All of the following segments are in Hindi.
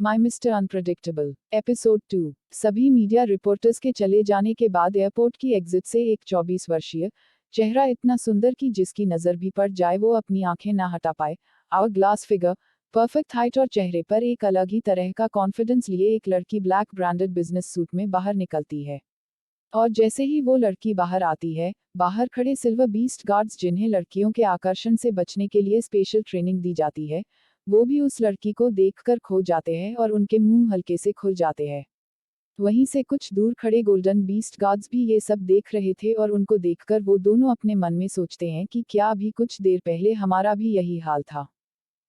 माई मिस्टर अनप्रडिक्टेबल एपिसोड 2। सभी मीडिया रिपोर्टर्स के चले जाने के बाद एयरपोर्ट की एग्जिट से एक 24 वर्षीय चेहरा इतना सुंदर कि जिसकी नजर भी पड़ जाए वो अपनी आंखें ना हटा पाए। Hourglass figure, perfect height और चेहरे पर एक अलग ही तरह का कॉन्फिडेंस लिए एक लड़की ब्लैक ब्रांडेड बिजनेस सूट में बाहर निकलती है। और जैसे ही वो लड़की बाहर आती है, बाहर खड़े सिल्वर बीस्ट गार्ड्स जिन्हें लड़कियों के आकर्षण से बचने के लिए स्पेशल ट्रेनिंग दी जाती है, वो भी उस लड़की को देखकर खो जाते हैं और उनके मुंह हल्के से खुल जाते हैं। वहीं से कुछ दूर खड़े गोल्डन बीस्ट गार्ड्स भी ये सब देख रहे थे और उनको देखकर वो दोनों अपने मन में सोचते हैं कि क्या अभी कुछ देर पहले हमारा भी यही हाल था।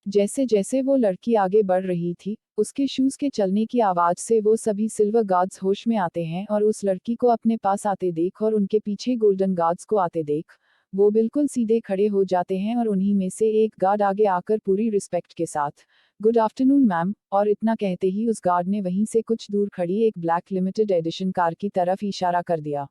जैसे जैसे वो लड़की आगे बढ़ रही थी, उसके शूज के चलने की आवाज से वो सभी सिल्वर गार्ड्स होश में आते हैं और उस लड़की को अपने पास आते देख और उनके पीछे गोल्डन गार्ड्स को आते देख वो बिल्कुल सीधे खड़े हो जाते हैं और उन्हीं में से एक गार्ड आगे आकर पूरी रिस्पेक्ट के साथ, गुड आफ्टरनून मैम, और इतना कहते ही उस गार्ड ने वहीं से कुछ दूर खड़ी एक ब्लैक लिमिटेड एडिशन कार की तरफ इशारा कर दिया।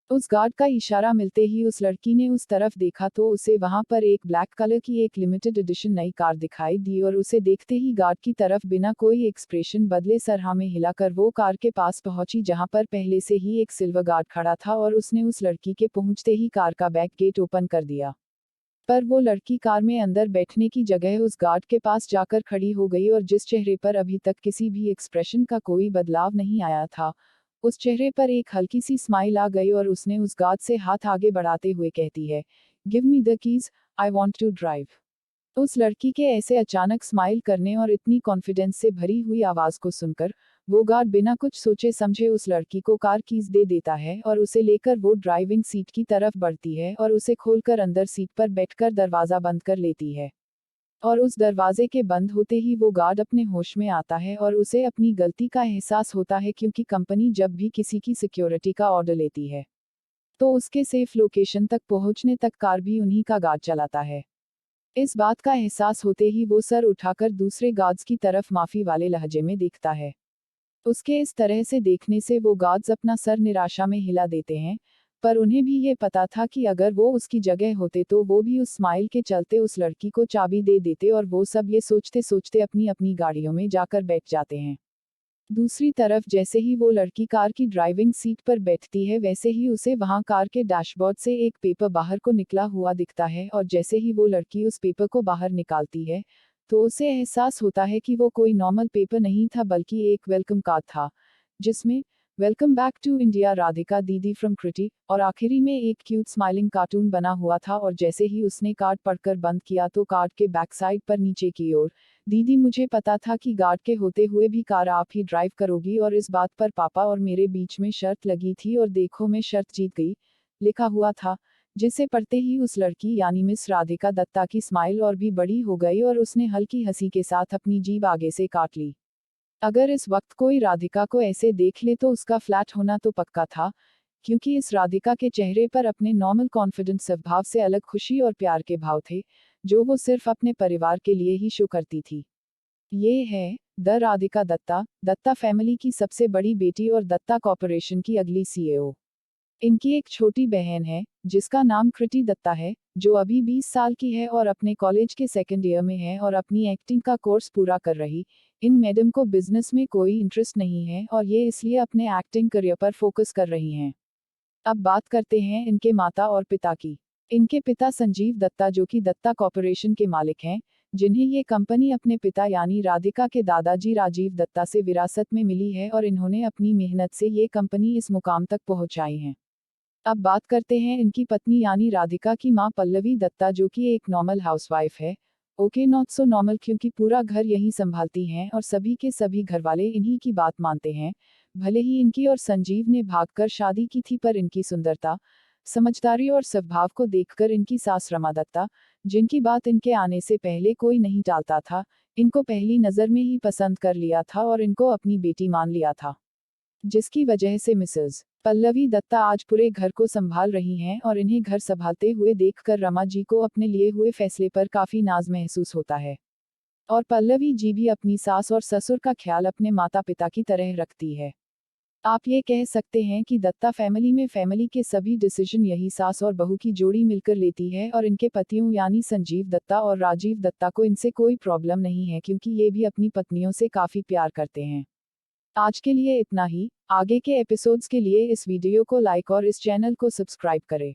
उस गार्ड का इशारा मिलते ही उस लड़की ने उस तरफ देखा तो उसे वहां पर एक ब्लैक कलर की एक लिमिटेड एडिशन नई कार दिखाई दी और उसे देखते ही गार्ड की तरफ बिना कोई एक्सप्रेशन बदले सरहा में हिलाकर वो कार के पास पहुंची जहां पर पहले से ही एक सिल्वर गार्ड खड़ा था और उसने उस लड़की के पहुंचते ही कार का बैक गेट ओपन कर दिया। पर वो लड़की कार में अंदर बैठने की जगह उस गार्ड के पास जाकर खड़ी हो गई और जिस चेहरे पर अभी तक किसी भी एक्सप्रेशन का कोई बदलाव नहीं आया था, उस चेहरे पर एक हल्की सी स्माइल आ गई और उसने उस गार्ड से हाथ आगे बढ़ाते हुए कहती है, give me the keys, I want to drive. उस लड़की के ऐसे अचानक स्माइल करने और इतनी कॉन्फिडेंस से भरी हुई आवाज को सुनकर वो गार्ड बिना कुछ सोचे समझे उस लड़की को कार कीज दे देता है और उसे लेकर वो ड्राइविंग सीट की तरफ बढ़ती है और उसे खोलकर अंदर सीट पर बैठकर दरवाजा बंद कर लेती है। और उस दरवाजे के बंद होते ही वो गार्ड अपने होश में आता है और उसे अपनी गलती का एहसास होता है क्योंकि कंपनी जब भी किसी की सिक्योरिटी का ऑर्डर लेती है तो उसके सेफ लोकेशन तक पहुंचने तक कार भी उन्हीं का गार्ड चलाता है। इस बात का एहसास होते ही वो सर उठाकर दूसरे गार्ड्स की तरफ माफी वाले लहजे में देखता है। उसके इस तरह से देखने से वो गार्ड्स अपना सर निराशा में हिला देते हैं, पर उन्हें भी ये पता था कि अगर वो उसकी जगह होते तो वो भी उस स्माइल के चलते उस लड़की को चाबी दे देते और वो सब ये सोचते सोचते अपनी अपनी गाड़ियों में जाकर बैठ जाते हैं। दूसरी तरफ जैसे ही वो लड़की कार की ड्राइविंग सीट पर बैठती है वैसे ही उसे वहां कार के डैशबोर्ड से एक पेपर बाहर को निकला हुआ दिखता है और जैसे ही वो लड़की उस पेपर को बाहर निकालती है तो उसे एहसास होता है कि वो कोई नॉर्मल पेपर नहीं था बल्कि एक वेलकम कार्ड था, जिसमें welcome back to India Radhika दीदी फ्रॉम क्रिटी और आखिरी में एक क्यूट स्माइलिंग कार्टून बना हुआ था। और जैसे ही उसने कार्ड पढ़कर बंद किया तो कार्ड के बैक साइड पर नीचे की ओर, दीदी मुझे पता था कि गार्ड के होते हुए भी कार आप ही ड्राइव करोगी और इस बात पर पापा और मेरे बीच में शर्त लगी थी और देखो मैं शर्त जीत गई, लिखा हुआ था। जिसे पढ़ते ही उस लड़की यानी मिस राधिका दत्ता की स्माइल और भी बड़ी हो गई और उसने हल्की हंसी के साथ अपनी जीभ आगे से काट ली। अगर इस वक्त कोई राधिका को ऐसे देख ले तो उसका फ्लैट होना तो पक्का था, क्योंकि इस राधिका के चेहरे पर अपने नॉर्मल कॉन्फिडेंट स्वभाव से अलग खुशी और प्यार के भाव थे, जो वो सिर्फ अपने परिवार के लिए ही शो करती थी। ये है द राधिका दत्ता, दत्ता फैमिली की सबसे बड़ी बेटी और दत्ता कॉर्पोरेशन की अगली सीईओ। इनकी एक छोटी बहन है जिसका नाम कृति दत्ता है, जो अभी 20 साल की है और अपने कॉलेज के सेकेंड ईयर में है और अपनी एक्टिंग का कोर्स पूरा कर रही। इन मैडम को बिजनेस में कोई इंटरेस्ट नहीं है और ये इसलिए अपने एक्टिंग करियर पर फोकस कर रही हैं। अब बात करते हैं इनके माता और पिता की। इनके पिता संजीव दत्ता जो कि दत्ता कॉर्पोरेशन के मालिक हैं, जिन्हें ये कंपनी अपने पिता यानी राधिका के दादाजी राजीव दत्ता से विरासत में मिली है और इन्होंने अपनी मेहनत से ये कंपनी इस मुकाम तक पहुंचाई है। अब बात करते हैं इनकी पत्नी यानी राधिका की मां पल्लवी दत्ता जो कि एक नॉर्मल हाउसवाइफ है। ओके, नॉट सो नॉर्मल क्योंकि पूरा घर यही संभालती हैं और सभी के सभी घरवाले इन्हीं की बात मानते हैं। भले ही इनकी और संजीव ने भागकर शादी की थी पर इनकी सुंदरता, समझदारी और स्वभाव को देखकर इनकी सास रमा दत्ता, जिनकी बात इनके आने से पहले कोई नहीं टालता था, इनको पहली नजर में ही पसंद कर लिया था और इनको अपनी बेटी मान लिया था। जिसकी वजह से मिसेस पल्लवी दत्ता आज पूरे घर को संभाल रही हैं और इन्हें घर संभालते हुए देखकर रमा जी को अपने लिए हुए फैसले पर काफी नाज महसूस होता है। और पल्लवी जी भी अपनी सास और ससुर का ख्याल अपने माता पिता की तरह रखती है। आप ये कह सकते हैं कि दत्ता फैमिली में फैमिली के सभी डिसीजन यही सास और बहू की जोड़ी मिलकर लेती है और इनके पतियों यानी संजीव दत्ता और राजीव दत्ता को इनसे कोई प्रॉब्लम नहीं है क्योंकि ये भी अपनी पत्नियों से काफी प्यार करते हैं। आज के लिए इतना ही। आगे के एपिसोड्स के लिए इस वीडियो को लाइक और इस चैनल को सब्सक्राइब करें।